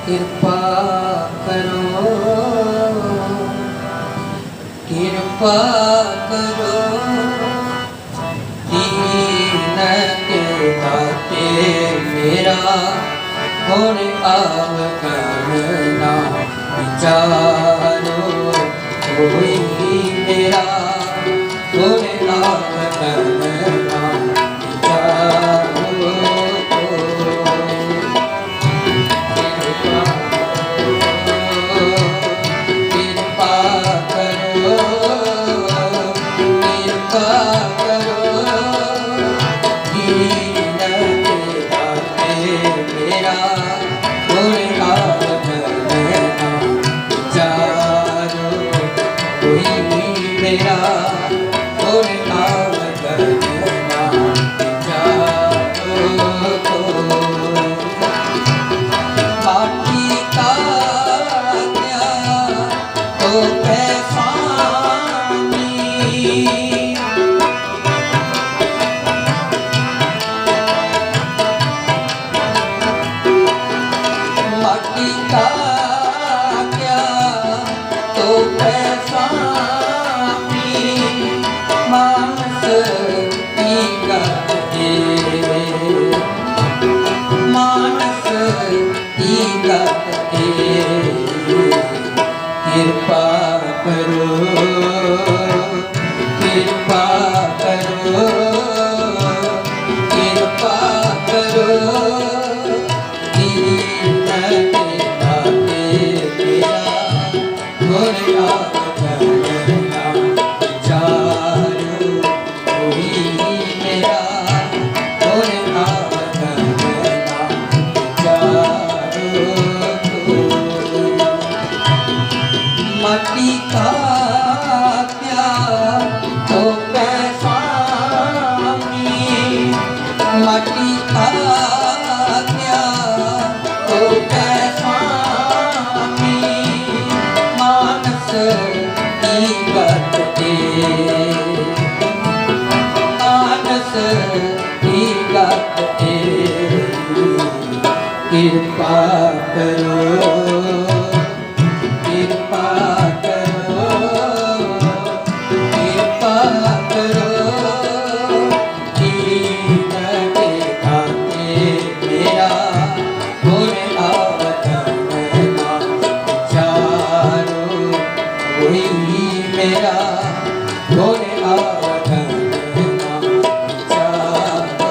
कृपा करो, कृपा करो, दीन के दाते मेरा गुण अवगणना विचारो, कोई मेरा गुण अवगणना विचारो। कृपा करो, कृपा करो, कृपा करो, दीन के दाते मेरा गुण अवगणना विचारो, कोई मेरा गुण अवगणना विचारो। माटी का प्यार तो पैसामी, माटी का प्यार तो पैसामी, मानस की गते, मानस की गते, कृपा करो, कृपा करो, कृपा करो, दीन के दाते मेरा गुण अवगणना विचारो, कोई मेरा गुण अवगणना विचारो।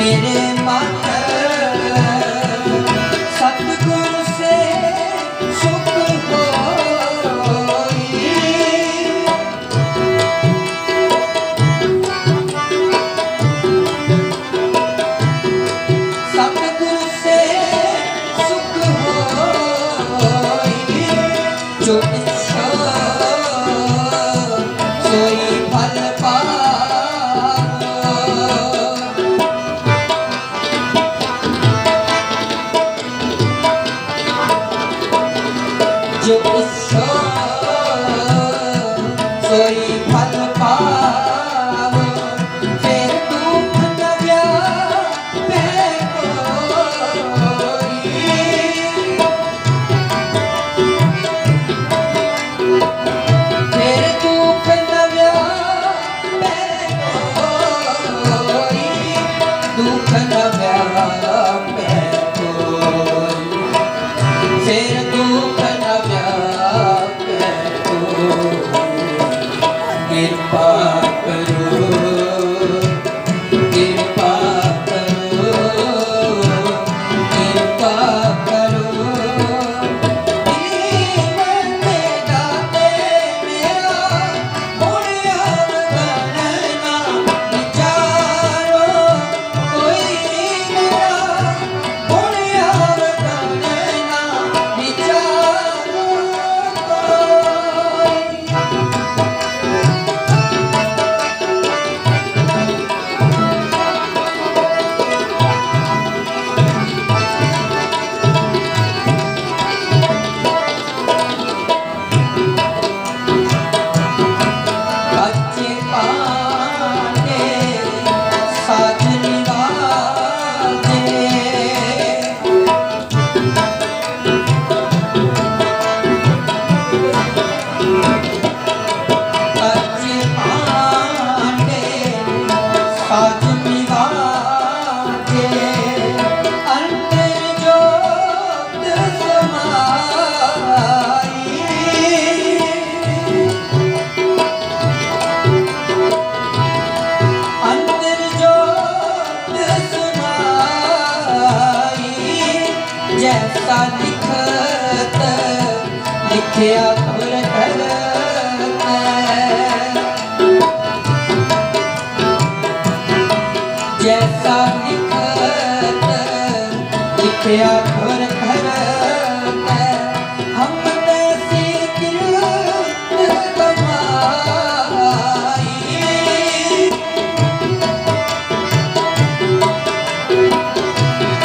मेरे मन सतगुरु से सुख होई, सतगुरु से सुख होई, जो इच्छा सोई फल पाओ, जो इच्छा सोई फल पाओ, फिर दुख न व्यापे कोई, फिर दुख न व्यापे कोई, दुख न व्यापे कोई, फिर दुख न व्यापे कोई। कृपा करो, कृपा करो, कृपा करो, दीन के दाते मेरा गुण अवगणना विचारो, कोई लिखिया तुर करते जैसा लिखत लिखिया तुर करते हम तैसी किरत कमाई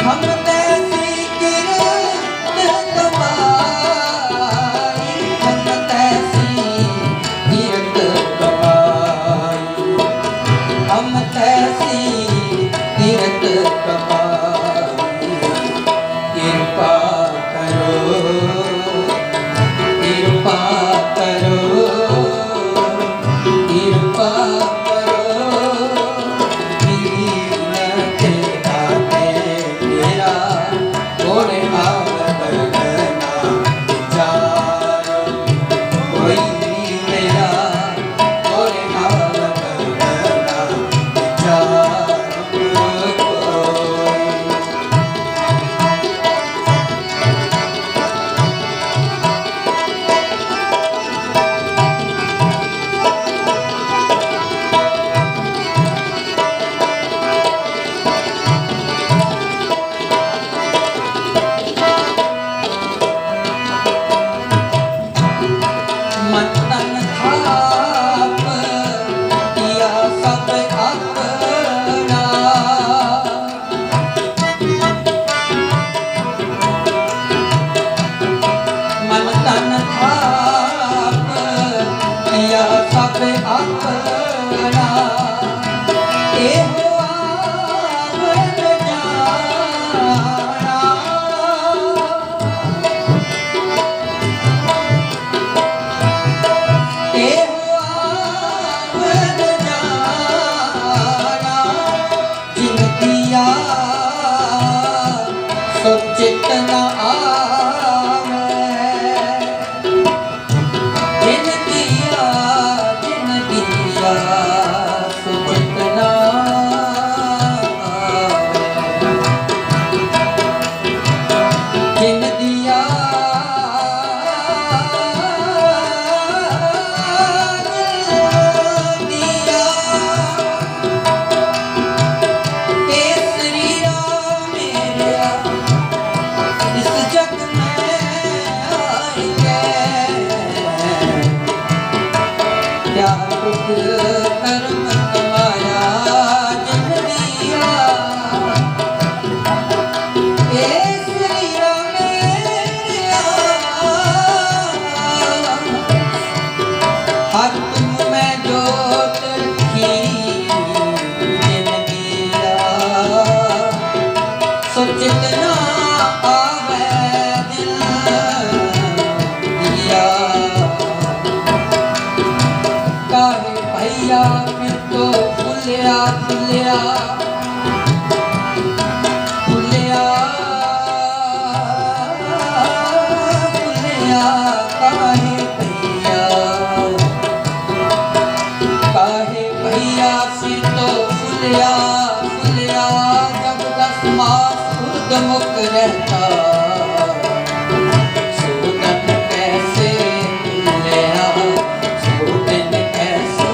हम तैसी किरत कमाई हम तैसी किरत कमाई हम तैसी किरत कमाई कृपा करो कृपा करो कृपा करो दीन के दाते मेरा कोई आवगना विचारो कोई मेरा कोई आवगना विचारो कोई मन तन थाप किया सब अपना मन तन थाप किया सब अपना एहो आवत जाना एहो आवत जाना जिन दिया सो चित न आवे जिन दिया सो चित न आवे जिन दिया दिया केसरी राम मेरा इस जग में आएंगे क्या दुख कर्म कमाया जिन दिया केसरी राम मेरा हर तुम में जोत रखी जिन दिया सो जितना आवे दिल दिया काहे भैया फिर तो फुलिया फुलिया फुलिया फुलिया काहे भैया सिर तो फुलिया फुलिया जब 10 मास खुद मुख रहता सूदन कैसे फुलिया सूदन कैसे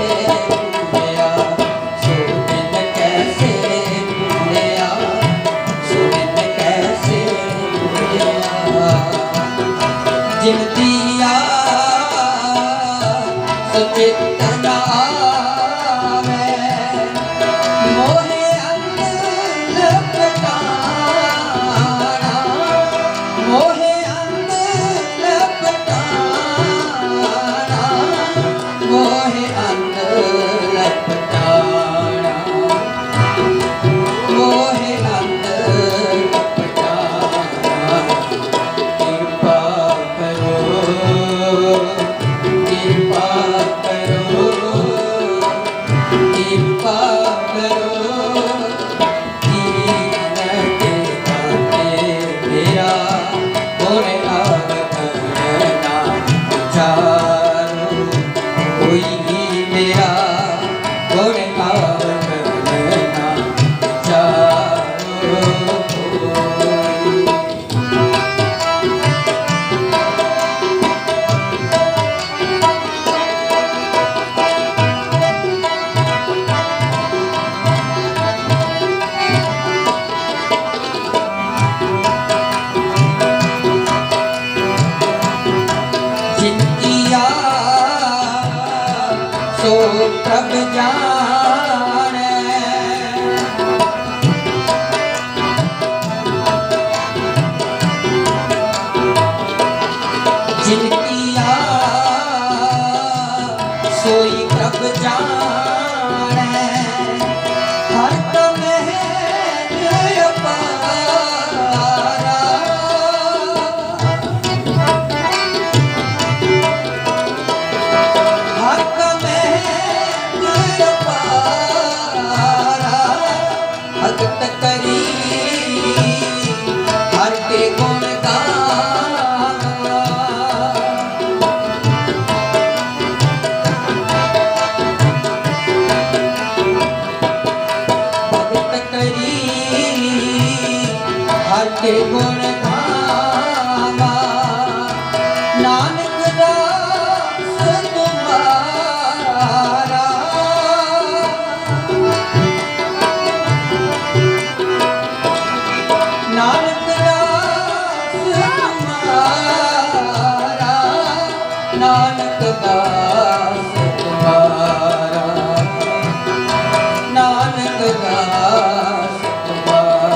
फुलिया सूदन कैसे फुलिया सूदन कैसे फुलिया जिन दिया सचित न आवे मोहे अंग लपटाना साडे गुण गावा नानक दास तुम्हारा। नानक दास तुम्हारा, नानक दास तुम्हारा, नानक दास तुम्हारा।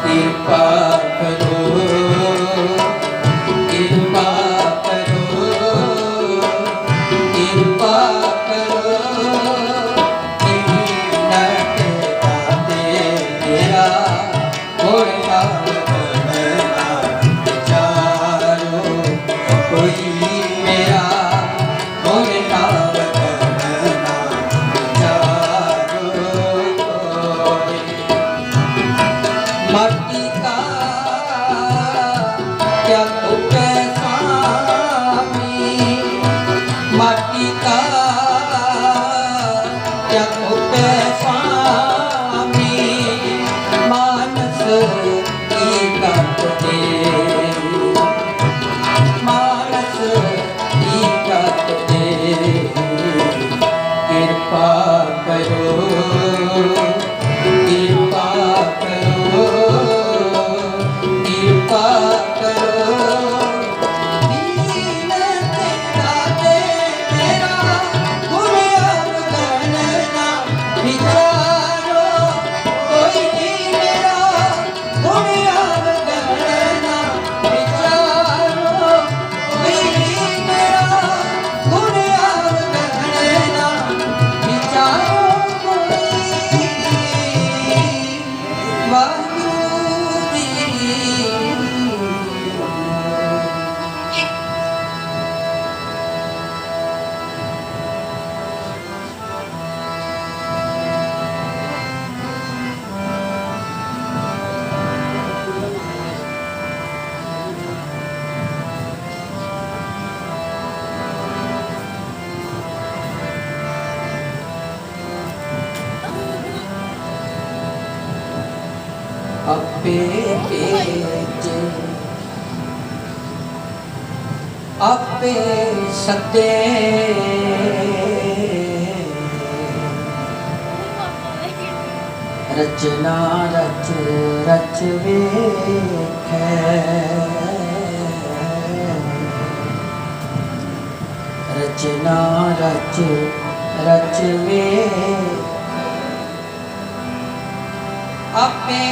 कृपा करो, कृपा करो, कृपा करो। दीनत दाते तेरा गुण गावना विचारो। कोई मेरा गुण गावना विचारो। माटी का क्या तुक स्वामी, माटी का क्या तुक स्वामी। मानस की गत दे, मानस की गत दे। कृपा करो, कृपा करो, कृपा करो। दीन दाते तेरा गुण अवगणना विचारो। कोई भी मेरा गुण अवगणना विचारो। कोई भी मेरा गुण अवगणना विचारो। कोई वाहिगुरू जी। आपे भेजे, आपे सदे। रचना रच रच वेखै, रचना रच रच वेखै। आपे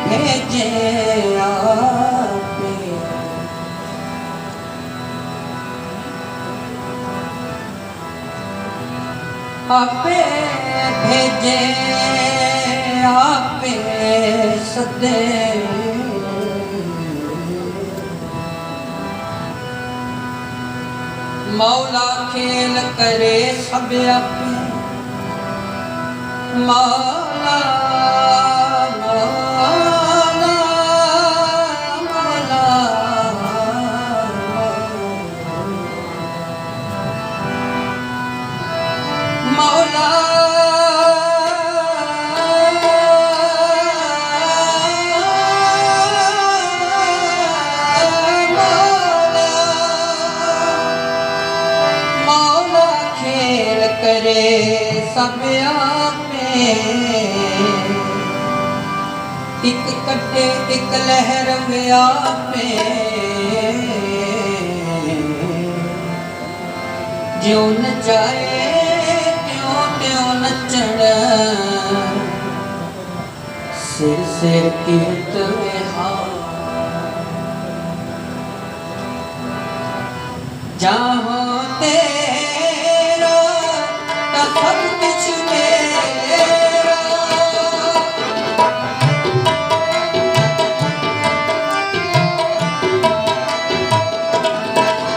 भेजे, आपे आपे भेजे, आपे सदे। मौला खेल करे सब आपे। मौला मौला मौला मौला मौला खेल करे सब आपे। एक कटे एक लहर में आपे। ज्यों नचाए त्यों त्यों नचण। सिर सिर कीर्त विहार। जहाँ तेरा ता सब कुछ मेरा।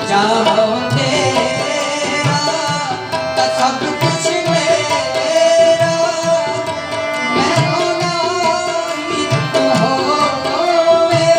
जहाँ तेरा ता सब कुछ मेरा। मैं होना ही तू होवे।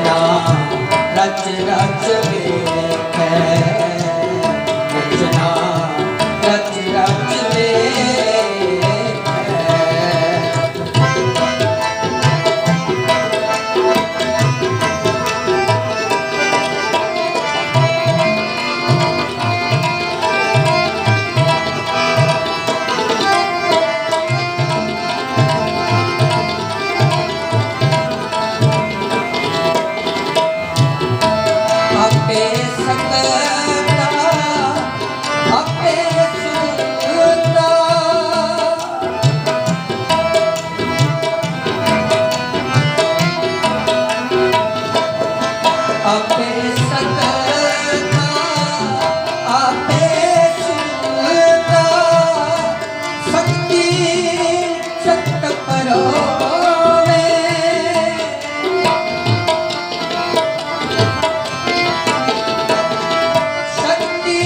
रचना रच रच वेखै रचना रच रच वेखै आपे सकता आपे सुनता आपे सकता आपे सुनता शक्ति शक्त परोवे शक्ति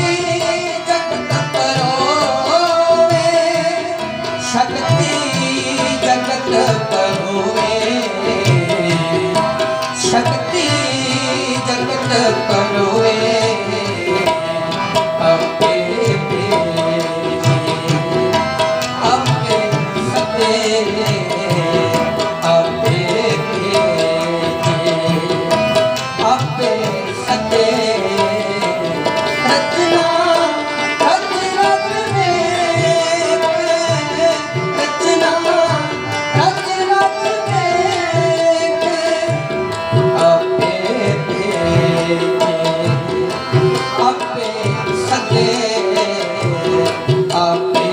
जगत परोवे शक्ति जगत परोवे शक्ति जगत परोवे आपे आपे सते आपे आपे सते रचना रच रच वेख रचना रच रच वेख आपे आपे सते आपे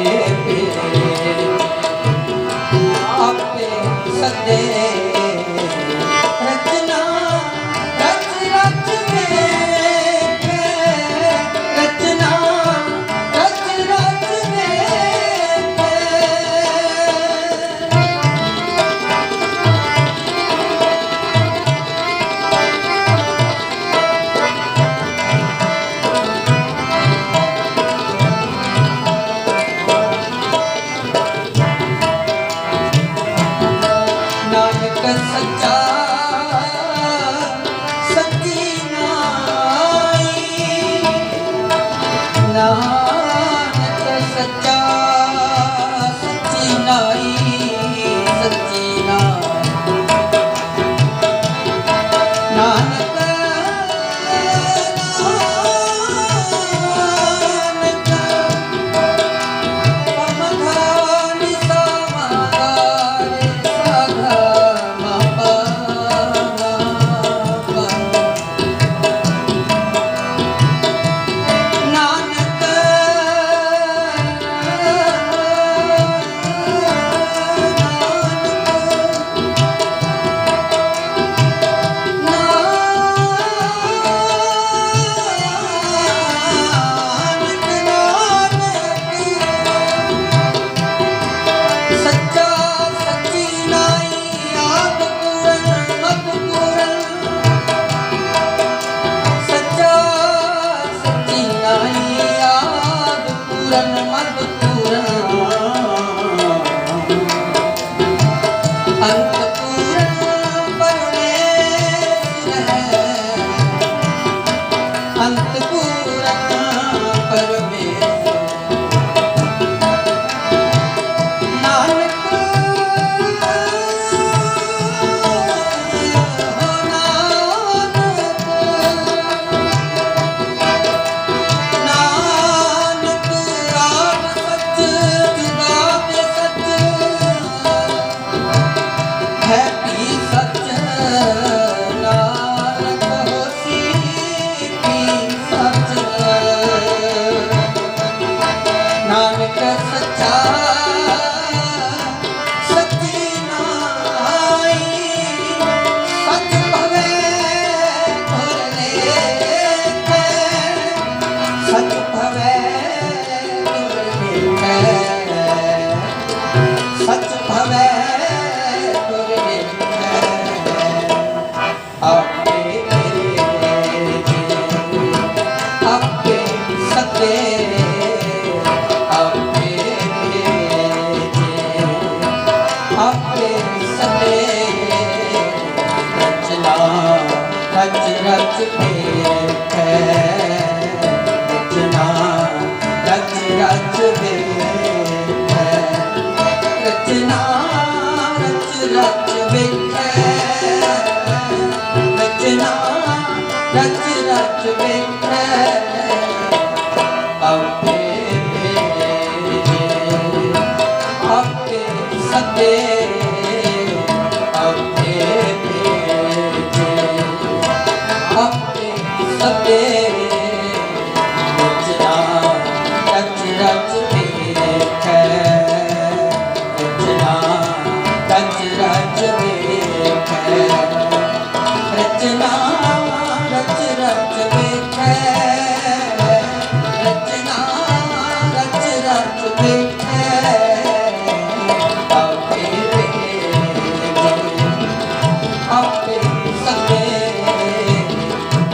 आपे सते रचना रच रच वेख रचना रच रच वेख नानक सच्चा सच्ची नाई नानक सच्चा सच्ची नाई सच्ची नाई नानक नानक पमधानि समागारे साधा मपा रच देखै रचना रच रच देखै रचना रच रच देखै रचना रच रच देखै आपे आपे सदे आपे आपे सदे रचना रच रच देखै रचना रच रच देखै रचना रच रच देखै रचना रच रच देखै आपे आपे सदे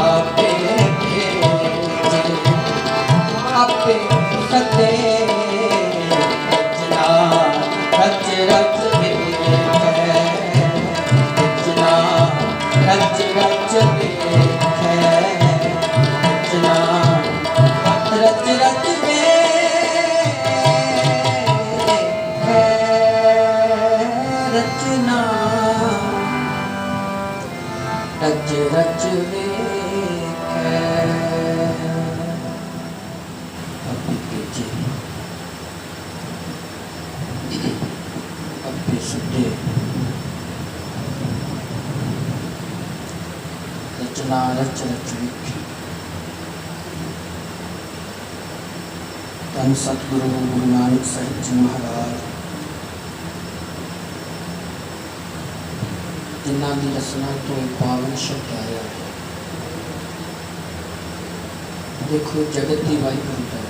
आपे आपे सदे रचना रच रच देखै रचना रच रच देखै रचना रच रच देखै रचना रच रच देखै आपे सदे रचना रच रच देखै धन सतगुरु गुरु नानक साहिब जी महाराज जिन्हां दी रचना तो पावन शब्द आया देखो जगत की वाहिगुरू दा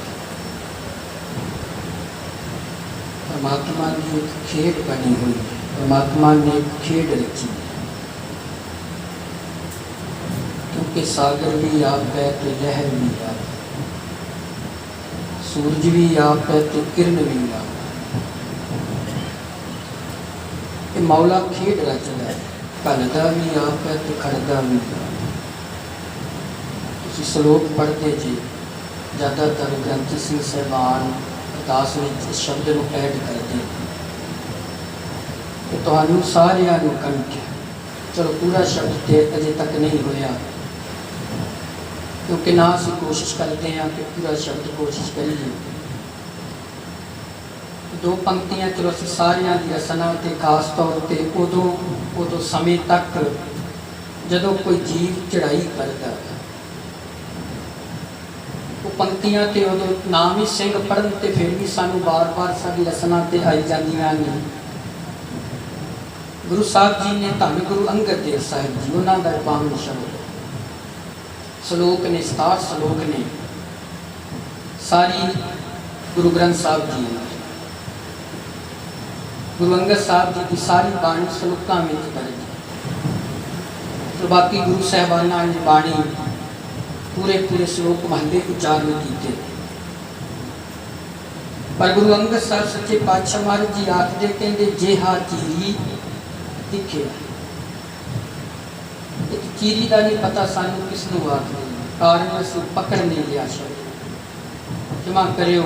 परमात्मा की एक खेड बनी हुई है परमात्मा ने एक खेड रखी है क्योंकि सागर भी आप है तो लहर भी आप है सूरज भी आप है तो किरण भी आप है मौला खेड रचदा है घलदा भी आप है तो खड़दा भी आप तुसीं श्लोक पढ़ते जी ज़्यादातर ग्रंथी सिंह साहिबान अरदास विच शब्द नूं ऐड करते कि तुहानूं सारिआं नूं कंठ चलो पूरा शब्द तो अजे तक नहीं होया क्योंकि ना असीं कोशिश करते हैं कि पूरा शब्द कोशिश करिए दो पंक्तियां चलो असीं सारियां दी रचना ते खास तौर पर उदों समय तक जदों कोई जीव चढ़ाई करता वो पंक्तियां ते उदों नाम ही सिंह पढ़न ते फिर भी सानू बार बार साडी रचना ते आई जांदियां ने गुरु साहब जी ने धन गुरु अंगद देव साहिब जी उन्हों का पावन शब्द श्लोक ने 67 श्लोक ने सारी गुरु ग्रंथ साहब जी गुरु अंगद साहब जी की सारी बाणी श्लोकों में दर्ज तो बाकी गुरु साहबाना ने बाणी पूरे पूरे श्लोक महले उच्चारण किए पर गुरु अंगद साहब सच्चे पातशाह महाराज जी आखते कहते जेहा चीरी दिखे चीरी का नहीं पता सानू किसनों आखते कारण असू पकड़ नहीं लिया शब्द क्षमा करियो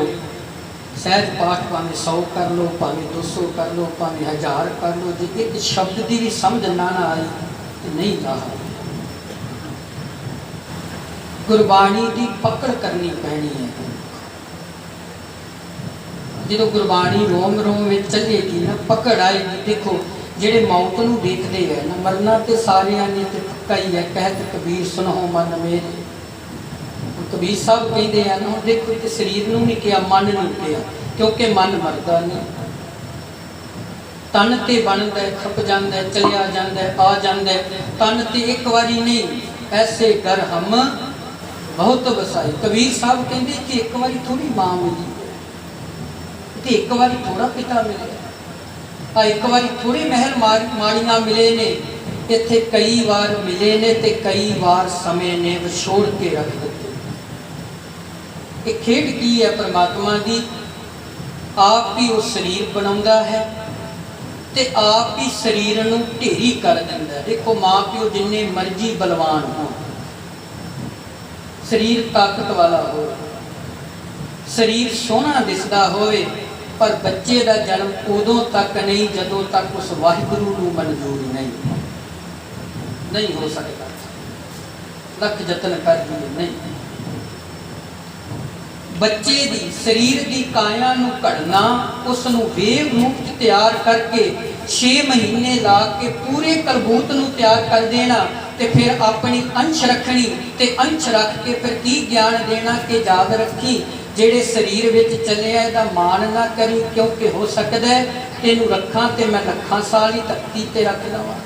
सहज पाठ भावें 100 कर लो भावें 200 कर लो भावें 1000 कर लो जो एक शब्द की भी समझ ना आई तो नहीं रहा गुरबाणी की पकड़ करनी पैनी है जो गुरबाणी रोम रोम में चलेगी ना पकड़ आएगी देखो जेड़े मौत नूं देखते हैं ना मरना तो सारिया ने तो पक्का ही है कहत कबीर सुनो मन मेरे कबीर साहब कहते हैं ना देखो तो शरीर नूं नहीं कहा मन नूं कहा क्योंकि मन मरदा नहीं तन ते बनदा है खप जांदा है चलिया जांदा है आ जांदा है तन ते एक बारी नहीं ऐसे घर हम बहुत बसाई कबीर साहब कहते कि एक बारी थोड़ी मां मिली कि एक बारी थोड़ा पिता मिले एक बारी थोड़े महल माड़ियां मिले ने इत्थे कई बार मिले ने ते कई बार समय ने विछोड़ के रख दिते ये खेड की है परमात्मा की आप ही वो शरीर बनाउंदा है ते आप ही शरीर नूं ढेरी कर दिंदा है देखो माँ प्यो जिन्ने मर्जी बलवान हो शरीर ताकत वाला हो, शरीर सोहना दिसदा होवे, पर बच्चे का जन्म उदों तक नहीं जदों तक उस वाहिगुरू नूं मंजूर नहीं हो सकता। लख जतन कर दिए नहीं। बच्चे दी शरीर की काया नूं घड़ना, उसनूं वेव रूप च तैयार करके 6 महीने ला के पूरे कलबूत नूं तैयार कर देना, ते फिर अपनी अंश रखनी, ते अंश रख के फिर की ज्ञान देना कि याद रखी जेड़े शरीर विच चलिया इहदा मान ना करी, क्योंकि हो सकदा है तेनू रखा ते मैं लखां साल ही धरती ते रख लवां,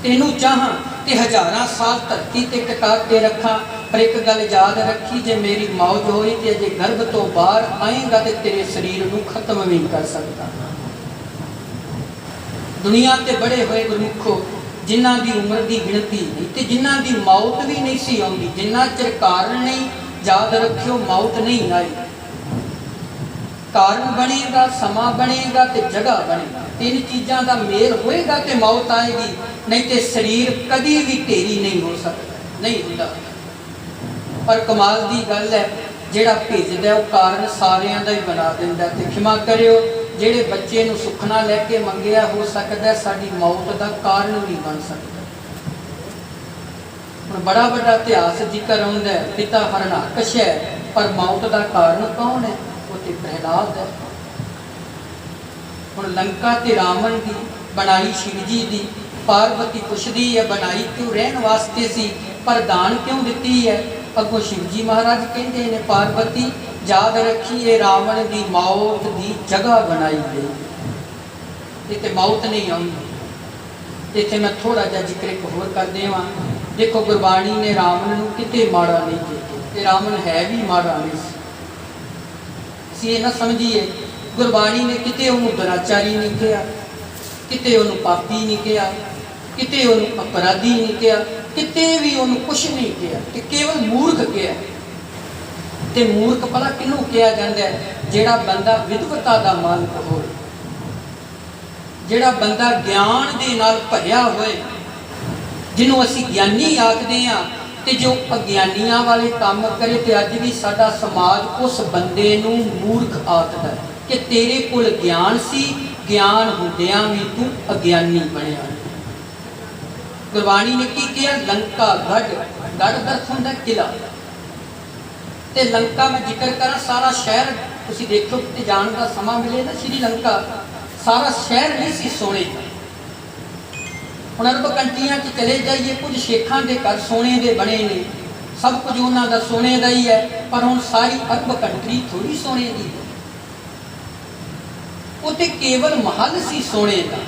तेनू चाहां ते हज़ारां साल धरती ते टिका के रखा। पर एक गल याद रखी, जे मेरी मौज होई ते अजे गर्भ तो बाहर आएगा ते तेरे शरीर नूं खत्म नहीं कर सकता। दुनिया ते बड़े होए गुरमुखो जिन्हां दी उम्र की गिणती नहीं ते जिन्हां दी मौत भी नहीं सी आउंदी, जिन्ना चिर कारण नहीं, याद रखियो मौत नहीं आई। कारण बनेगा, समा बनेगा ते जगह बनेगी, तीन चीज़ों का मेल होएगा तो मौत आएगी, नहीं तो शरीर कभी भी ढेरी नहीं हो सकता, नहीं होता। पर कमाल की गल है, जिहड़ा भेजदा वो कारण सारिਆਂ ਦਾ ही बना दिंदा। ते क्षमा करियो जिहड़े बच्चे नूं सुखना लैके मंगिया, हो सकता साडी मौत का कारण भी बन सकता। हुण बड़ा बड़ा इतिहास जिक्र आउंदा है, पिता हरणाकश है, पर मौत का कारण कौन है? वो तो प्रहलाद है। हुण लंका ते रावण की बनाई शिव जी दी, पार्वती पुछदी है बनाई क्यों रहन वास्ते सी, पर दान क्यों दिती है? अगों शिव जी महाराज कहते ने पार्वती याद रखिए रावण की मौत की जगह बनाई गई, इतने मौत नहीं आउंदी। इतने मैं थोड़ा जा जिक्र एक होर कर देवां। देखो गुरबाणी ने रावण नूं किते माड़ा नहीं किया, रावण है भी माड़ा नहीं सी, ये ना समझिए गुरबाणी ने किते उन्होंने दुराचारी नहीं किया, किते उन्होंने पापी नहीं किया, किते उन्होंने अपराधी नहीं किया, किते भी उन्होंने कुछ नहीं किया, कि केवल मूर्ख किया। ते मूर्ख भला किनू किया जाता है? जिहड़ा बंदा विद्वता का मालिक हो, जिहड़ा बंदा ज्ञान दे नाल भरिया होए, जिन्हों असी ज्ञानी आखदे हां, ते जो अज्ञानियां वाले काम करे, ते अज भी साडा समाज उस बंदे नूं मूर्ख आखदा है कि तेरे कोल ज्ञान सी, ज्ञान हुंदियां भी तू अज्ञानी बनिया। गुरबाणी ने की किया? लंका गढ़, गढ़ दर्थ हुंदा किला, ते लंका मैं जिक्र करा सारा शहर तुसीं देखो कि जाण का समा मिले ना, श्रीलंका सारा शहर नहीं सी सोने का। हुण अरब कंट्रियां च चले जाइए, कुछ शेखां दे घर सोने दे बने ने, सब कुछ उन्हां दा सोने दा ही है, पर हुण सारी अरब कंट्री थोड़ी सोने दी है। उत्ते केवल महल सी सोने का,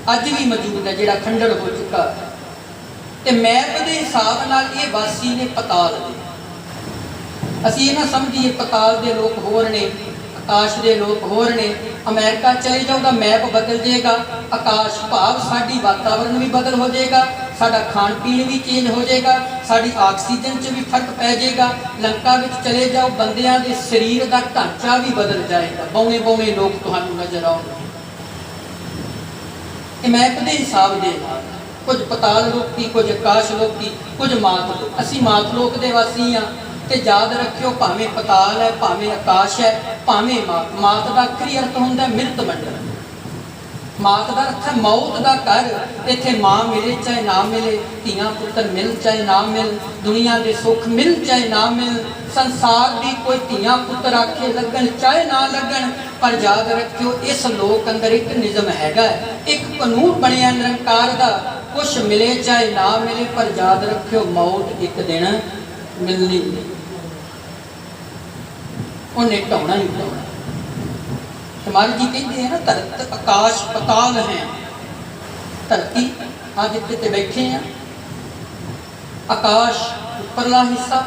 अज भी मौजूद है, जिहड़ा खंडर हो चुका है। ते मैप के हिसाब नाल ये वासी ने पताल दे, असीं ये ना समझिए पताल दे लोग होर ने, आकाश के लोग होर ने। अमेरिका चले जाओ, मैप बदल जाएगा, आकाश भाव साडी वातावरण भी बदल हो जाएगा, साडा खान पीन भी चेंज हो जाएगा, साडी ऑक्सीजन च भी फर्क पै जाएगा। लंका में चले जाओ, बंदियां दे शरीर का ढांचा भी बदल जाएगा, बौने बौने लोग तुहानूं नजर आउणगे। मैप के हिसाब दे कुछ पताल लोकी, कुछ आकाश लोकी, कुछ मात लोक। असीं मात लोक दे वासी हाँ, ते याद रखियो भावें पताल है, भावें आकाश है, भावें मात। मात का आखिरी अर्थ होंदा मृत मंडल, मात का अर्थ है मौत का घर। इत्थे माँ मिले चाहे ना मिले, धीआं पुत्तर मिल चाहे ना मिल, दुनिया के सुख मिल चाहे ना मिल, संसार की कोई धीआं पुत्तर आखे लगन चाहे ना लगन, पर याद रखियो इस लोक अंदर एक निज़म हैगा, एक कानून बनया निरंकार का, कुछ मिले चाहे ना मिले, पर याद रखियो मौत एक दिन मिलनी, उन्हें ढाउणा ही ढाउणा। हमारे जी कहते हैं ना, धरत आकाश पताल है, धरती आज जिते बैठे हैं, आकाश उपरला हिस्सा,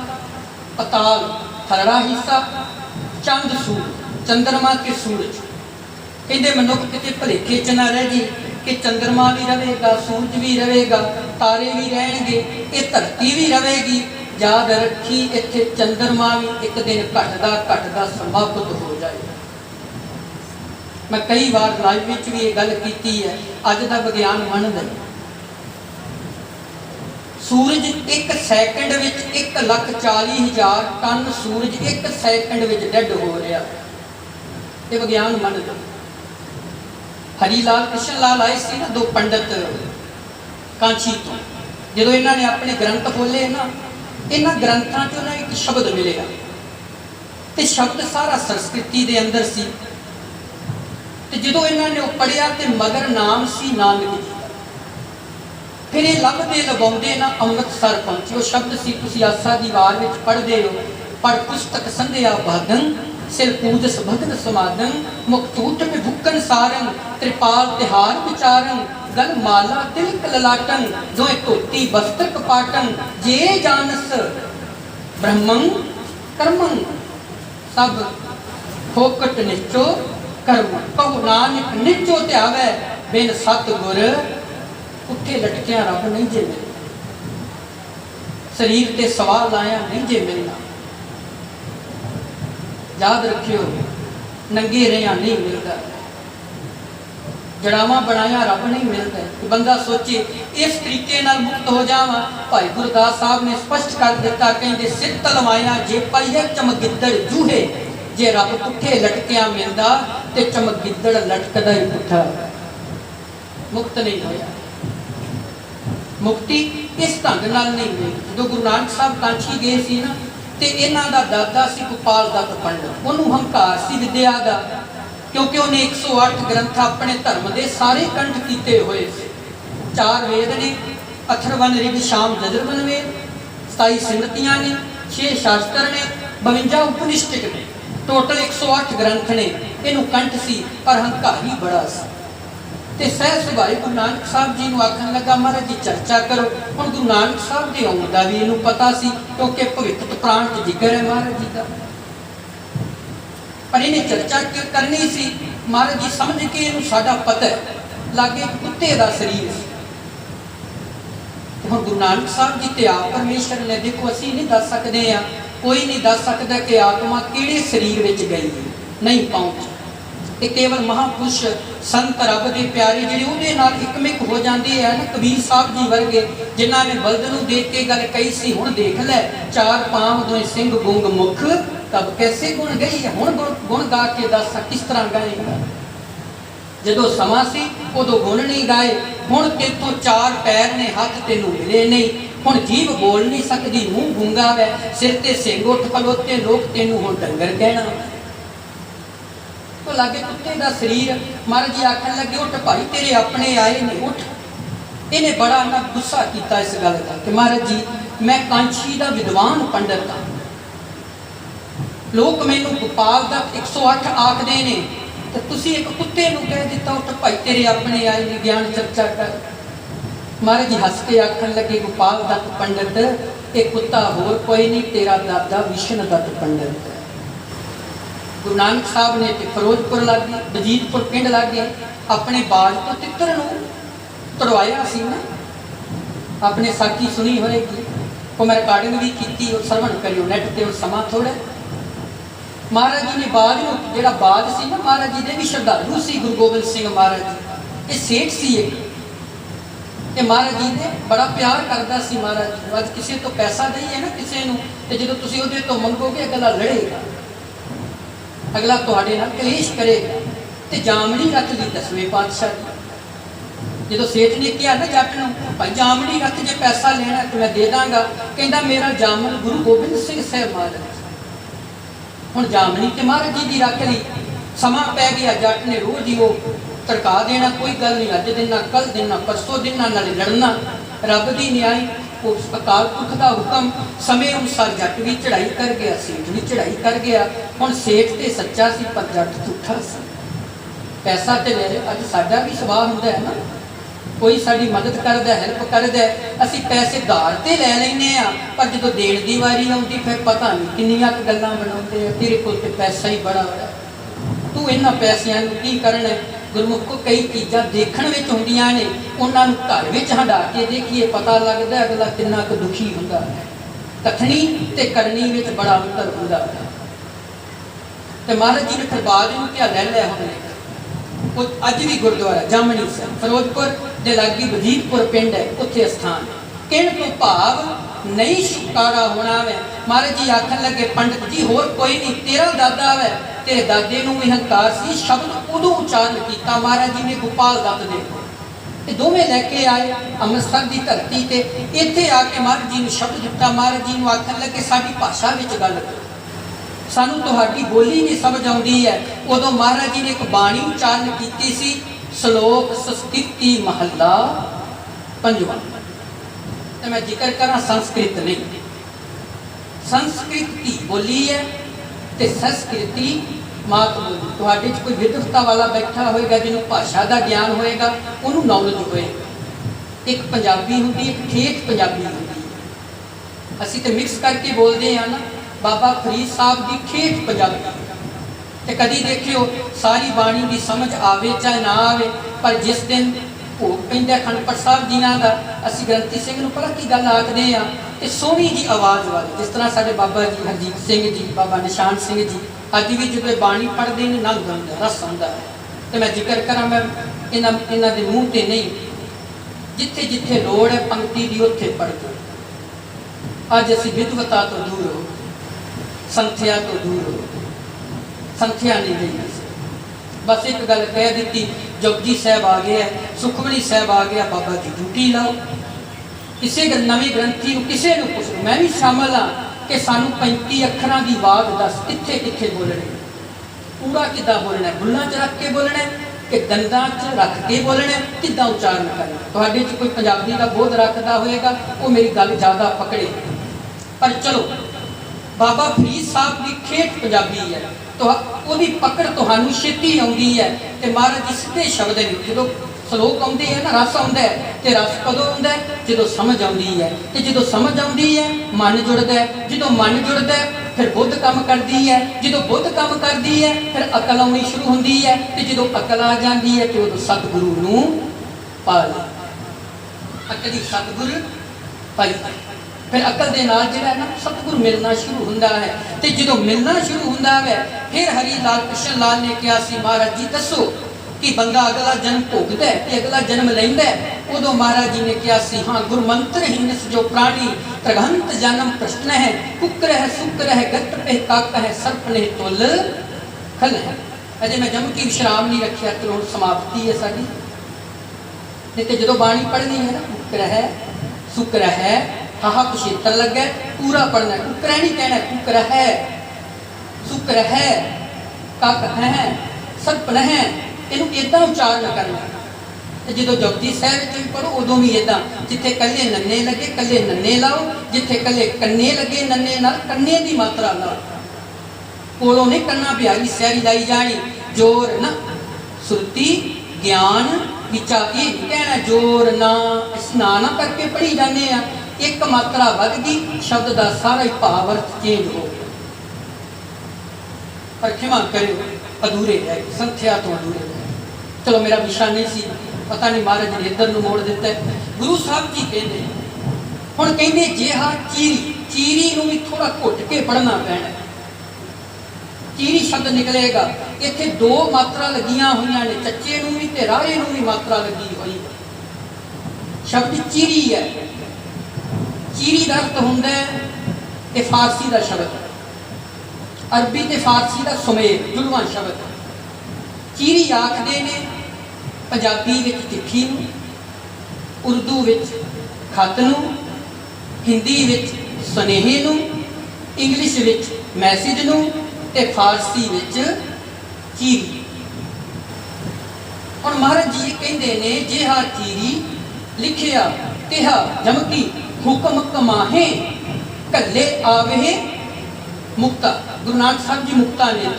पताल थल्ला हिस्सा, चंद सूरज, चंद्रमा के सूरज। कहते मनुख किते भलेखे च ना रह जी कि चंद्रमा भी रहेगा, सूरज भी रहेगा, तारे भी रहेंगे, ये धरती भी रहेगी। याद रखी इत्थे चंद्रमा भी एक दिन घटदा समाप्त हो जाएगा। मैं कई बार लाइव में भी ये गल की है, अज का विज्ञान मनदा सूरज एक सैकंड विच 1,40,000 टन सूरज एक सैकंड विच डेड हो रहा, ये विज्ञान मनदा। हरी लाल कृष्ण लाल आए सी ना, दो पंडित कांची तो, जो इन्होंने अपने ग्रंथ खोले ना, इन्होंने ग्रंथों चो ना एक शब्द मिलेगा, तो शब्द सारा संस्कृति के अंदर सी। तो जो इन्होंने पढ़िया तो मगर नाम सी नानक जी। फिर ये लभदे लवाउंदे ना अमृतसर पहुंचे। वो शब्द सी तुसीं आसा दी वार विच पढ़दे हो, पढ़ पुस्तक संध्या बादन, सिर पूजस भगन समादन, मुख झूठ में भुक्कन सारन, त्रिपाल तिहार विचारन, गल माला तिलक ललाटन, जोए धोती वस्त्र कपाटन, जे जानस ब्रह्मं कर्मं, सब फोकट निचो कर्म, कहो नानक निचो ध्यावै, बिन सतगुर उठे लटकिया रब नहीं जे मिलना, शरीर ते सवाल आया नहीं जे मिलना। याद रखियो, नंगे रहा नहीं मिलता, जड़ावा बनाया रब नहीं मिलता। बंदा सोचे इस तरीके नाल मुक्त हो जावा। भाई गुरदास साहब ने स्पष्ट कर दिता, कहते सिर तलवाया जे पाइए चमगिद्दड़ जूहे, जे रब पुठे लटकिया मिलता तो चमगिद्दड़ लटकदा ही पुठा, मुक्त नहीं होया। मुक्ति इस ढंग नाल नहीं मिली। जो गुरु नानक साहब कांची गए सी ना, तो इन्हां दा दादा सी गोपाल दत्त पंडित, उन्होंने हंकार सी विद्या का, क्योंकि उन्हें 108 ग्रंथ अपने धर्म के सारे कंठ किए हुए थे। 4 वेद ने, अथर्वन ऋग शाम यजुर्वेद वेद, 27 सिमरतियां ने, 6 शास्त्र ने, 52 उपनिषद ने, टोटल 108 ग्रंथ ने। इनू कंठ सी पर हंकारी बड़ा सी। ते सह सुभाई गुरु नानक साहब जी को आखन लगा, महाराज जी चर्चा करो। हुण गुरु नानक साहब के आउण का भी इनू पता सी, क्योंकि भविष्य प्राण च जिगर है महाराज जी का, पर इन्हें चर्चा करनी सी। महाराज जी समझ के इनू साडा पता है, लागे कुत्ते का शरीर सी। हुण गुरु नानक साहब जी ते आप परमेश्वर ने, देखो असीं नहीं दस सकते हैं, कोई नहीं दस सकता कि आत्मा किहड़े शरीर विच गई है, नहीं पहुंच। ते केवल महापुरुष संत रब के प्यारे जिहड़े उहदे नाल इकमिक हो जाते हैं ना, कबीर साहब जी वर्गे, जिन्हां ने बलद नूं देख के गल कही सी, हुण देख लै 4 पांव दोए सिंह गुंग मुख, तब कैसे गुण गई है, हुण गुण गा के दस किस तरह गाएगा। जदों समा सी उदों गुण नहीं गाए, हुण तेतों 4 पैर ने, हाथ तेनों मिले नहीं, हुण जीभ बोल नहीं सकती, मूँह गूंगा वै, सिर ते सिंह उठ खलोते, लोग तेनों हुण डंगर कहना। तो लागे कुत्ते का शरीर। महाराज जी आखन लगे, उठ भाई तेरे अपने आए ने, उठ। इन्हें बड़ा ना गुस्सा किया इस गल का कि महाराज जी मैं कांची का विद्वान पंडित हाँ, लोग मैनू गोपाल का 108 आखते ने, तो तुसी एक कुत्ते नूं कह दिता उठ भाई तेरे अपने आए ने, ज्ञान चर्चा कर। महाराज जी हस के आखन लगे, गोपाल दत्त पंडित एक कुत्ता होर कोई नहीं, तेरा दादा विष्णु दत्त पंडित है। गुरु नानक साहब ने फिरोजपुर लागे, वजीदपुर पिंड लागे, अपने बाज तो तित्र तड़वाया सी ना, अपने साथी सुनी होएगी, वो मैं रिकॉर्डिंग भी की और श्रवण करियो नैट ते, और समा थोड़ा। महाराज जी ने बाज जो बाज सी ना, महाराज जी ने भी श्रद्धालु सी गुरु गोबिंद सिंह महाराज जी, ये सेठ सी एक, ये महाराज जी ने बड़ा प्यार करता सी। महाराज जी अज किसी तो पैसा दईए ना किसी को, तो जो तुसीं उहदे तो मंगोगे अगला लड़ेगा, अगला तुहाडे नाल कलेश करेगा। तो जामनी रख ली 10वें पातशाह जी। जो सेठ ने कहा ना जट नूं, भाई जामनी रख, जे पैसा लेना तो मैं दे दांगा, कहता मेरा जामन गुरु गोबिंद सिंह साहब महाराज। हुण जामनी तो महाराज जी की रख ली, समा पै गया, जट ने रोज ही वो तड़का देना, कोई गल नहीं, अज देना कल देना परसों देना, नाले लड़ना। रब की न्याय उस अकाल पुरख का हुक्म, समय अनुसार जट भी चढ़ाई कर गया, सेठ भी चढ़ाई कर गया। हुण सेठ तो सच्चा सी पर जट झूठा सी, पैसा तो ले रहे। अज साडा भी सुभाव हुंदा है ना, कोई साडी मदद करदा, हैल्प करदा, असीं पैसे धार ते लै लैंदे आ, पर जदों देण दी वारी आउंदी फिर पता नहीं किन्नियां गल्लां बनाउंदे आ, तेरे कोल ते पैसा ही बड़ा है, तू इन्हां पैसिਆਂ ਨੂੰ की करना है। गुरमुख को कई चीज़ां देखण विच हुंदियां ने, उन्हां नूं घर विच हंडा के देखिए पता लगदा अगला किन्ना क दुखी हुंदा है। कथनी ते करनी विच बड़ा अंतर हुंदा है। ते महाराज जी ने फिर बाद नूं क्या लै लिया हमने, अज भी गुरुद्वारा जामनी साहिब फिरोजपुर दे लागे वजीदपुर पिंड है, उत्थे स्थान कहण तो भाव नहीं छुटकारा होना वै। महाराज जी आखन लगे पंडित जी होर कोई नहीं, तेरा दादा वै, तेरे दादे नूं भी हंकार सी। शब्द उदों उचारण किया महाराज जी ने गोपाल दत्त दे दोवें लैके आए अमृतसर की धरती ते। इत्थे आके महाराज जी ने शब्द दिता। महाराज जी नूं आखन लगे साडी भाषा विच गल करो, सानू तुहाडी बोली नहीं समझ आउंदी है। उदों महाराज जी ने एक बाणी उचारण की सी, श्लोक संस्कृति महला पंजवां। तो मैं जिक्र करा संस्कृत नहीं, संस्कृत की बोली है ते संस्कृति मात बोली। तुहाडे च कोई विद्वता वाला बैठा होएगा जिन्हों भाषा का ज्ञान होएगा, उन्होंने नॉलेज होएगा। एक पंजाबी होंदी, एक ठेठ पंजाबी होंदी है। असीं तो मिक्स करके बोलते हैं ना। बाबा फरीद साहब की ठेठ पंजाबी, तो कभी देखियो सारी बाणी की समझ आवे चाहे ना आवे, पर जिस दिन भोग पैंदा अखंड पाठ साहब जी का, असीं ग्रंथी सिंह नूं पता की गल आखदे आ, ते सोहनी जी आवाज़ वाले, जिस तरह साडे बाबा जी हरजीत सिंह जी, बाबा निशान सिंह जी अज भी जो बाणी पढ़ते हैं नंग आंदा, रस आंदा है। तो मैं जिक्र करा, मैं इन्हां दे मूँह ते नहीं, जिथे जिथे लोड़ है पंक्ति की उत्थे पढ़ते। अज असीं विद्वता तो दूर हो, संथ्या तो दूर हो, संथ्या नहीं रही। बस एक गल कह दी, जपजी साहब आ गया, सुखमनी साहब आ गया, बाबा जी ड्यूटी लाओ। किसी नवी ग्रंथी किसी को पुछ लो, मैं भी शामिल हाँ, कि सानू 35 अखरां की वाग दस कित्थे कित्थे बोलने, पूरा किद्दां बोलना, बुल्लां च रख के बोलना कि दंदां च रख के बोलना, किद्दां उच्चारण करना। तुहाडे च कोई पंजाबी का बोध रखता होएगा, वो मेरी गल ज़्यादा पकड़े। पर चलो बाबा फरीद साहब की ठेठ पंजाबी है, तो वो पकड़ तुहानू छेती आउंदी है। तो महाराज जी सीधे शब्द नहीं, जो सलोक आउंदे है ना, रस आउंदा है, तो रस कदों आउंदा है, जो समझ आउंदी है। तो जो समझ आउंदी है मन जुड़दा है, जो मन जुड़दा है फिर बुद्ध काम करती है, जो बुद्ध काम करती है फिर अकल आनी शुरू होंदी है, तो जो अकल आ जाती है तो उदों सतगुरु नूं पा लै, अकल सतगुरु पाई, फिर अकल के नाल जिहड़ा ना सतगुरु मिलना शुरू होंदा है। तो जो मिलना शुरू होंदा है फिर हरी लाल कृष्ण लाल ने कहा सी, महाराज जी दसो कि बंदा अगला जन्म भोगदा है कि अगला जन्म लैंदा है। उदों महाराज जी ने कहा सी, हाँ गुरमंत्रहीन जो प्राणी प्रगंत जन्म प्रश्न है, कुकर है शुक्र है गट पे काक है सर्प ने तुल खल है। अजे मैं जम की विश्राम नहीं रखिया, तो हुण समाप्ति है साडी। नहीं तो जो बाणी पढ़नी है ना, कुकर है शुक्र है, हाहा कुशेतर लगे पूरा पढ़ना, कुकर नहीं कहना, कुकर है शुक्र है काक है सर्प है, इनू इदा उच्चारण करना। तो जो जपजी साहब भी पढ़ो उदों भी इदा, जिथे कले नन्ने लगे कले नन्ने लाओ, जिथे कले कन्ने लगे नन्ने नाल कन्ने की मात्रा लाओ, कोलों नहीं कन्ना बिहारी सैरी लाई जानी, जोर ना सुरती ज्ञान विचा, ये नहीं कहना जोर ना स्नान करके पढ़ी जाने, एक मात्रा बढ़ गई, शब्द का सारा ही भाव अर्थ चेंज हो गया। पर क्षमा करो अधूरे रह गए, संख्या तो अधूरे रह गए। चलो मेरा विषय नहीं सी, पता नहीं महाराज ने इधर नूं मोड़ दिता है। गुरु साहब जी कहते हुण कहते जे हाँ चीरी, चीरी नूं भी थोड़ा घुट के पढ़ना पैना, चीरी शब्द निकलेगा। इत्थे दो मात्रा लगियां हुई ने, चच्चे नूं भी ते राहे नूं भी मात्रा लगी हुई। शब्द चीरी है, चीरी का अर्थ होंदा है, ये फारसी का शब्द, अरबी ते फारसी का सुमेल जुड़वा शब्द। चीरी आखदे ने पंजाबी विच चिट्ठी नूं, उर्दू विच खत नूं, हिंदी विच सुनेहे नूं, इंग्लिश विच मैसेज नूं, ते फारसी विच चीरी। और महाराज जी कहते ने जे हा चीरी लिखिया तिहा जमकी हुक्म कमाहे कले आवे मुक्ता। गुरु नानक साहब जी मुक्ता ने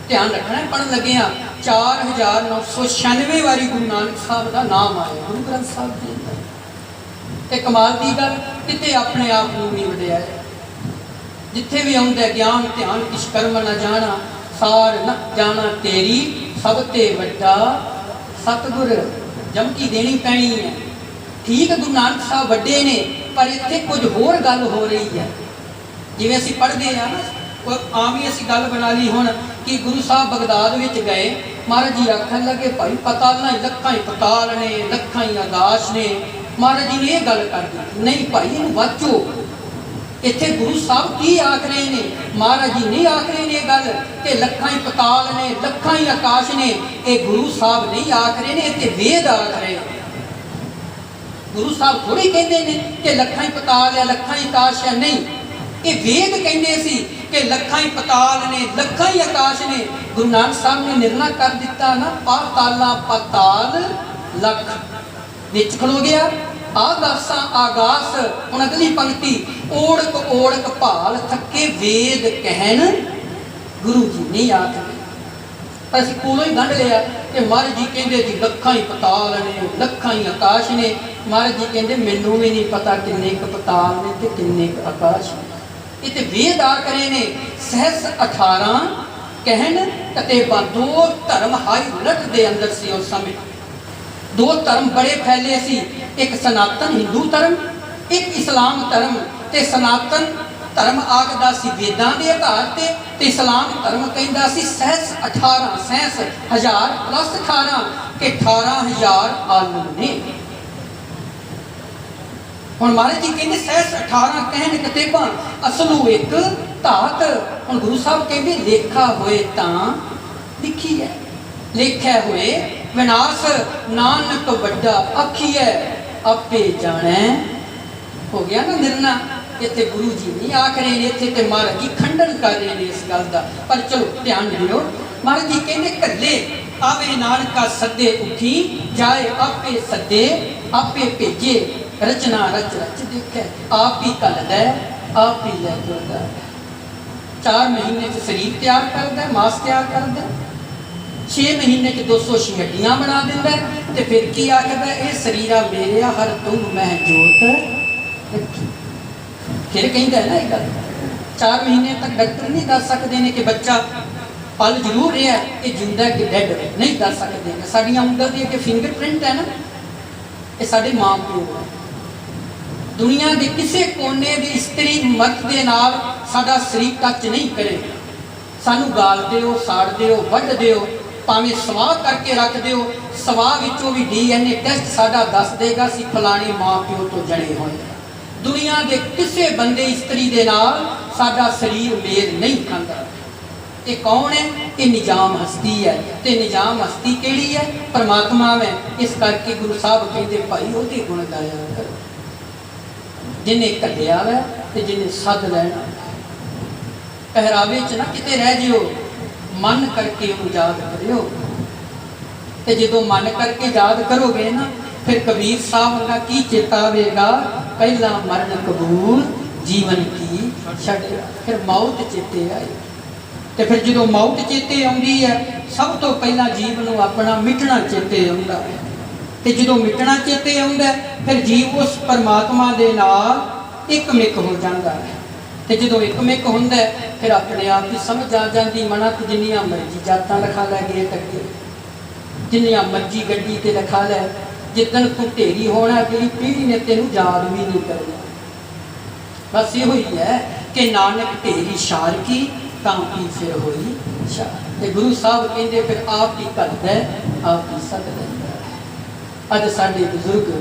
ध्यान रखना है, पढ़न लगे हाँ 4996 वारी गुरु नानक साहब का नाम आया गुरु ग्रंथ साहब जी का। ते कमाल की गल किते अपने आप को नहीं वड्या, जिथे भी आउंदा ज्ञान ध्यान किस कर्म न जाना, सार न जाना तेरी सब ते वड्डा सतगुर। जमकी देनी पैनी है। ठीक गुरु नानक साहब वड्डे ने, पर इत्थे कुछ होर गल हो रही है। जिवें असीं पढ़दे हैं ना, आम ही असीं गल बना ली हुण कि गुरु साहब बगदाद विच गए, महाराज जी आखन लगे भाई पताल लखां ही पताल ने, लखां ही आकाश ने, महाराज जी ने यह गल कर दी, नहीं भाई इन्हूं बचो। इत्थे गुरु साहब की आख रहे ने, महाराज जी नहीं आख रहे ने गल कि लखां ही पताल ने लखां ही आकाश ने। ये गुरु साहब नहीं आख रहे ने, इत्थे वेद आख रहे हैं। गुरु साहब थोड़ी कहते हैं कि लखां ही पताल है लखां ही आकाश है, नहीं, ये वेद कहते सी कि लखां ही पताल ने लखां ही आकाश ने। गुरु नानक साहब ने निर्णय कर दिता ना, पाताला पताल लख विच खलो गया, आगासा आगास। हुण अगली पंक्ति, ओढ़क ओढ़क भाल थके वेद कहन गुरु जी नहीं आखदे। पर असीं कोलों ही गंढ लिया कि महाराज जी कहंदे जी लखां ही पताल ने लखां ही आकाश ने। महाराज जी कहंदे मैनूं भी नहीं पता किन्ने क पताल ने ते किन्ने क आकाश ने। ये तो वेद आख रहे ने। सहस 18 कहन कतेबा, दो धर्म हाई उलट दे अंदर सी उस समय। दो धर्म बड़े फैले सी, एक सनातन हिंदू धर्म, एक इस्लाम धर्म। ते सनातन धर्म आखदा सी वेदां दे आधार ते इस्लाम धर्म कहंदा सी सहस 18, सहस 1000 प्लस 18 के 18000 आलम ने। हुण महाराज जी कहंदे सहस 18 कहन कतेबा, असलू एक धात। हुण गुरु साहब कहंदे लेखा होए तां लिखी है, लेखा होए विनाश नानक वड्डा आखिए आपे जाने। हो गया ना निर्णय। इत्थे गुरु जी नहीं आख रहे ने, इत्थे ते महाराज जी खंडन कर रहे ने इस गल दा। पर चलो ध्यान दिओ, महाराज जी कहंदे कल्ले आवे नानका सदे उठी जाए, आपे सदे आपे भेजे, रचना रच रच देखे, आप ही कलदा आप ही लै तुरदा। 4 महीने च शरीर तैयार करदा, मास तैयार करदा, 6 महीने च 200 हड्डियां बना दिंदा। ते फिर की आखदा, ये शरीरा मेरे हर तुम मैं जोत रखी। फिर कहता है ना एक गल, 4 महीने तक डॉक्टर नहीं दस सकते ने कि बच्चा पल जरूर रहा है, ये जिंदा कि डेड नहीं दस सकते। साडियां उंगल दी कि फिंगरप्रिंट है ना, ये साडे मां प्यो है। दुनिया के किसी कोने की स्त्री मर्द के नाल साडा शरीर टच नहीं करे। सानू गाल दिओ, साड़ दिओ, वढ दिओ, भावें सवाह करके रख दिओ, सवाह विचों भी DNA टेस्ट साडा दस देगा सी फलाने माँ प्यो तो जड़े होए। दुनिया के किसी बंदे स्त्री के नाल साडा शरीर मेल नहीं खांदा। ये कौन है? ये निजाम हस्ती है। तो निजाम हस्ती केड़ी है? परमात्मा है। इस करके गुरु साहब कहते भाई ओहदे गुण गाया करो, जिन्हें कलिया है तो जिन्हें सद लैना। पहरावे च ना किते रह जियो, मन करके उन्हें याद करियो। तो जो मन करके याद करोगे ना, फिर कबीर साहब का की चेतावेगा, पहला मरण कबूल जीवन की छड़ेगा। फिर मौत चेते आई। तो फिर जो मौत चेते आती है, सब तो पहला जीव को अपना मिटना चेते आता है। तो जो मिटना चेते आता है, फिर जीव उस परमात्मा के नाल एकमिक हो जाता है। तो जो एकमिक होंदा है, फिर अपने आप की समझ आ जाती। मना तो जिन्नियां मर्जी जातां लिखा लै गेट अगे, जिन्नियां मर्जी गड्डी ते लिखा लै, जिदन तू ढेरी होना अगली पीढ़ी ने तेनू याद भी नहीं करना। बस यो ही है कि नानक ढेरी शार की कांपी फिर हुई शार। ते गुरु साहब कहते फिर आप ही करदा आप ही सद लैंदा। अज साडे बुजुर्ग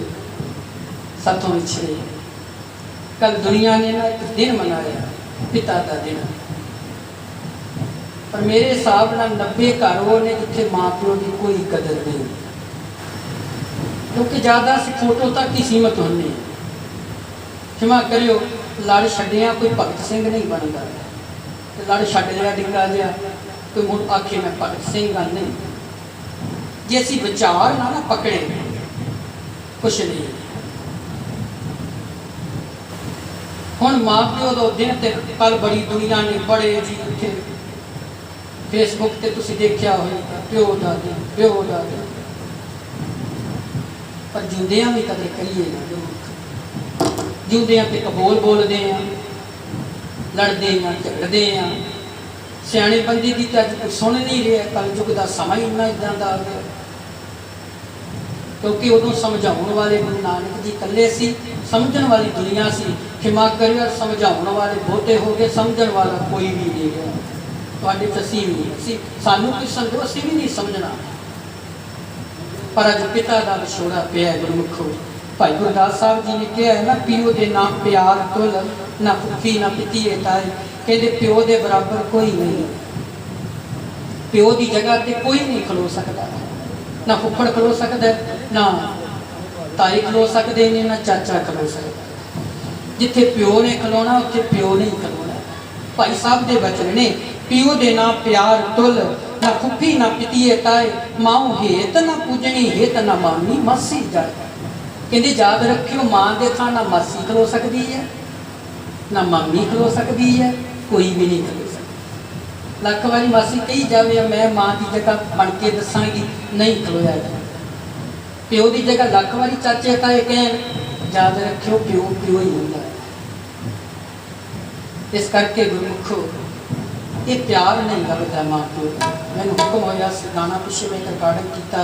साथों विछड़े। कल दुनिया ने ना एक दिन मनाया, पिता का दिन, पर मेरे हिसाब नाल 90 घर वो ने जिथे माँ प्यो की कोई कदर नहीं। क्योंकि ज़्यादा असीं फोटो तक ही सीमित होने। क्षमा करियो, लड़ छड्डिया कोई भगत सिंह नहीं बनता। लड़ छड्ड लिया डिंगा जिहा, कोई मुड़ आखे मैं भगत सिंह हाँ, नहीं। जे असीं विचार ना पकड़े कुछ नहीं। हुण माँ प्यो दो दिन ते कल बड़ी दुनिया ने बड़े जी उत्थे फेसबुक ते तुसीं देखिया होएगा, प्यो दा दिन, प्यो दा दिन। पर जिंदियां भी कदे करिए ना, जिंदियां ते कबोल बोलते हैं, लड़ते हैं, झगड़ते हैं। सियाणे बंदे की तो अज कोई सुन नहीं रहा। कल युग का समा ही इन्ना इदां दा आ गया। क्योंकि उदों समझाने वाले गुरु नानक जी कल्ले सी, समझण वाली दुनिया सी। क्षमा करियो, समझाने वाले बहुते हो गए, समझण वाला कोई भी नहीं गया। तुहाडे च असीं भी नहीं, सानू कोई समझो, असीं भी नहीं समझना। पर अज पिता का विछोड़ा पिया गुरमुखो। भाई गुरदास साहब जी ने कहा है ना, पिओ दे नाम प्यार तुल, ना फुफी ना पितीए ताए। कहते प्यो दे बराबर कोई नहीं, प्यो की जगह ते कोई नहीं खलो सकता, ना फुफड़ खलो सकता, ना ताई खलो सकते ने, ना चाचा खलो सकता। जिथे प्यो ने खलोना उत्थे प्यो नहीं खलोना। भाई साहब दे बचन ने, पिओ दे नाम प्यार तुल, ना फुफी ना पितीए ताए। माओ हेत ना पूजनी, हेत ना मामी मासी जाए। कहते याद रखियो, मां के थां ना मासी खलो सकती है, ना मामी खलो सकती है, कोई भी नहीं खलो सकती। लख वारी मासी कही जाए मैं मां की जगह बन के दसांगी, नहीं खलोया जाए। प्यो की जगह लख वारी चाचे ताए कह, याद रखियो प्यो प्यो ही होता है। इस करके गुरमुखो ये प्यार नहीं लगता मां प्यो का। मैंने हुक्म होया गाना पिछे में रिकॉर्डिंग किया,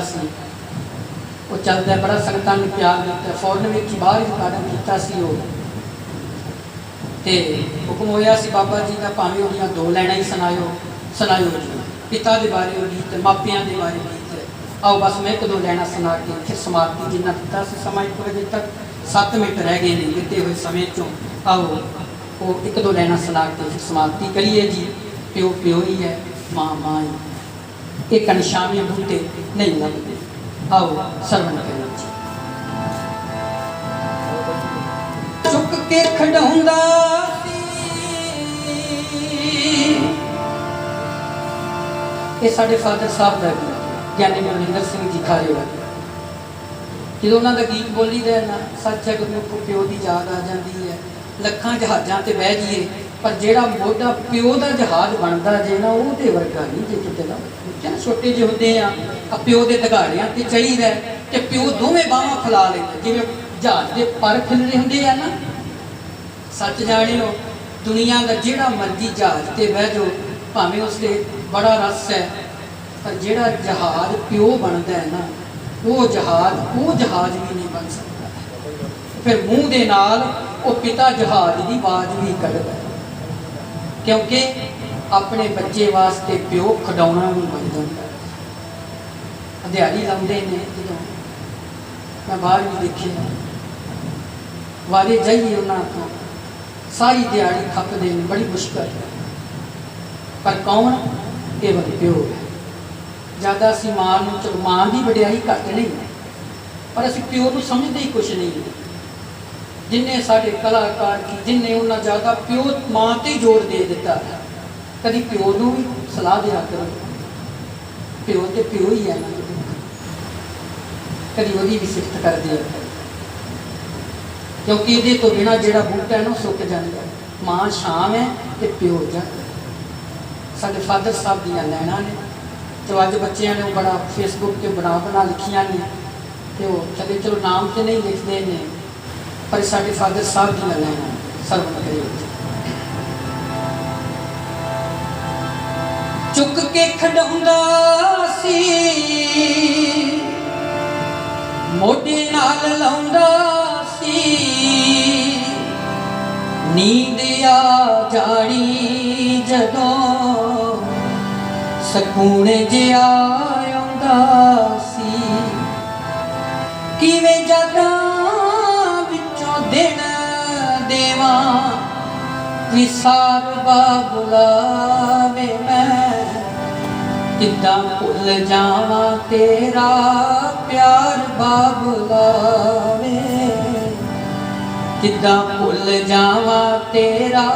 वो चलता बड़ा संगतां ने प्यार दिता, फॉरन में बाहर रिकॉर्डिंग किया। हुक्म होया बाबा जी का, भावें उन्हें दो लाइना ही सुनायो सुनायो जी, पिता के बारे वो गीत, मापियां के बारे गीत। आओ बस मैं एक दो लाइना सुना के फिर समाप्ति, जिन्ना दिता समा 1 बजे तक 7 मिनट रह गए नहीं दिते हुए समय चों। आओ वो एक दो लाइना सुना के फिर समाप्ति करिए जी। प्यो प्यो ही है, माँ माँ ही, एक अनशामी बूटे नहीं लगते। आओ सरवण करो जी। चुक के खड़ाउंदा ये साढ़े फादर साहब का गीत, ज्ञानी मनविंदर सिंह जी खारे वाले। जो उन्होंने गीत बोली दे ना, सच है गुरमुखो प्यो की याद आ जाती है। लखां जहाज़ां ते बह जाइए, पर जेड़ा मोटा प्यो का जहाज बनता जे ना, वो वर्गा नहीं जे किते ना। छोटे जो होंगे आ प्यो के दगाड़ियां ते चढ़ीदा ते प्यो दोवें बाहां फैला लेंदा, जिवें जहाज के पर खिलरे होंदे आ ना। सच जानियो, दुनिया का जेड़ा मर्जी जहाज ते बह जाओ, भावें उसके बड़ा रस है, पर जेड़ा जहाज प्यो बनता है ना, वो जहाज भी नहीं बन सकता। फिर मूँह दे नाल वो पिता जहाज की आवाज़ भी कढ़दा, क्योंकि अपने बच्चे वास्ते प्यो खिडौना भी बन जाता है। दिहाड़ी लाते ने, जो मैं बाहर भी देखे वारे जाइए उन्होंने तो सारी दिहाड़ी खपते हैं, बड़ी मुश्किल है। पर कौन? केवल प्यो है। ज़्यादा असी मां नूं, चलो मां की वडियाई घट नहीं है, पर असी प्यो को समझते ही कुछ नहीं है। जिन्हें साढ़े कलाकार की, जिन्हें उन्हें ज़्यादा प्यो मां ते जोर दे दिता है। कभी प्यो को भी सलाह दिया करो, प्यो तो प्यो ही है ना, कभी वो भी सिफत कर दिया करो, क्योंकि ये तो बिना जोड़ा बूटा है ना सुक जाता है। मां शाम है तो प्यो जाता। साढ़े फादर साहब दियाँ लैना ने, तो अज बच्चों ने बड़ा फेसबुक से बना लिखिया ने, तो चले चलो नाम तो नहीं लिखते ने, पर साढ़े फादर साहब दियाँ लैना सरवण करियो। चुक के खड़ाउंदा सी, मोढे नाल लाउंदा सी, नींद आ जानी जदों सकून जिहा आउंदा सी। किवें जगां विचों दिन देवां, विसार बाबुलावे मैं, किद्दां भुल जावां तेरा प्यार बाबुलावे, किद्दां भुल जावां तेरा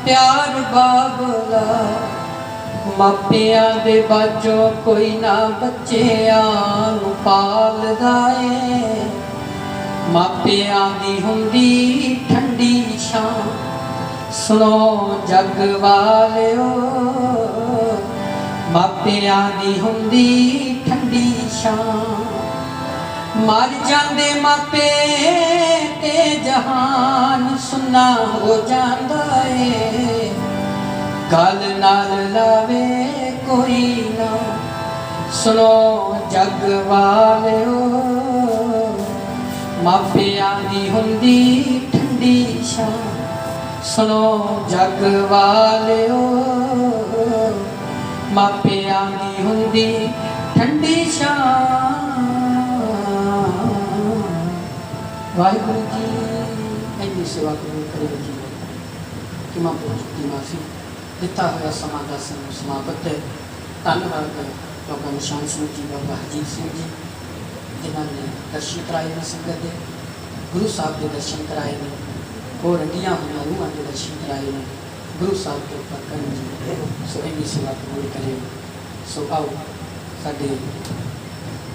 प्यार बाबुला। मापियां दे बाजों कोई ना बच्चियां नूं पालदा ए, मापियां दी हुंदी ठंडी छां, सुनो जग वालिओ, मापियां दी हुंदी ठंडी छां। मर जांदे मापे ते जहान सुन्ना हो जांदा ए, गल नाल लावे कोई ना, सुनो जग वालिओ, मापियां दी हुंदी ठंडी छां, सुनो जग वालिओ, मापियां दी हुंदी ठंडी छां। वाहिगुरु जी ਇੰਨੀ सेवा करो करे जी कि मां पुरख की माफी ਦਿੱਤਾ ਹੋਇਆ ਸਮਾਂ ਦਾ ਸਮਾਪਤ ਹੈ। ਧੰਨਵਾਦ ਬਾਬਾ ਨਿਸ਼ਾਨ ਸਿੰਘ ਜੀ, ਬਾਬਾ ਹਰਜੀਤ ਸਿੰਘ ਜੀ ਜਿਨ੍ਹਾਂ ਨੇ ਦਰਸ਼ਨ ਕਰਾਏ ਨੇ ਸੰਗਤ ਦੇ, ਗੁਰੂ ਸਾਹਿਬ ਦੇ ਦਰਸ਼ਨ ਕਰਾਏ ਨੇ, ਹੋਰ ਰੰਗੀਆਂ ਹੋਈਆਂ ਰੂਹਾਂ ਦੇ ਦਰਸ਼ਨ ਕਰਾਏ ਨੇ, ਗੁਰੂ ਸਾਹਿਬ ਦੇ ਉੱਪਰ ਕਰਨ ਜੀ। ਸੋ ਇੰਨੀ ਸੇਵਾ ਕਬੂਲ ਕਰੇ। ਸੋ ਆਓ ਸਾਡੇ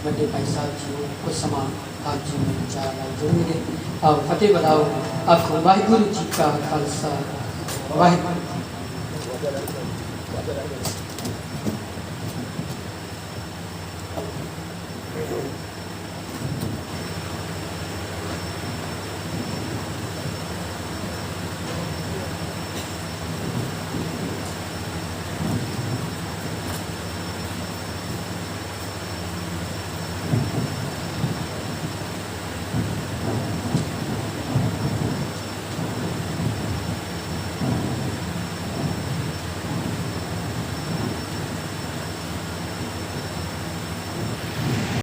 ਵੱਡੇ ਭਾਈ ਸਾਹਿਬ ਜੀ ਕੁਝ ਸਮਾਂ ਆਪ ਜੀ ਨੂੰ ਵਿਚਾਰ ਨਾਲ ਜੁੜਨਗੇ। ਆਓ ਫਤਿਹ ਬੁਲਾਓ। ਆਖੋ ਵਾਹਿਗੁਰੂ ਜੀ ਕਾ ਖਾਲਸਾ, ਵਾਹਿਗੁਰੂ ਜੀ ਕੀ ਫਤਿਹ।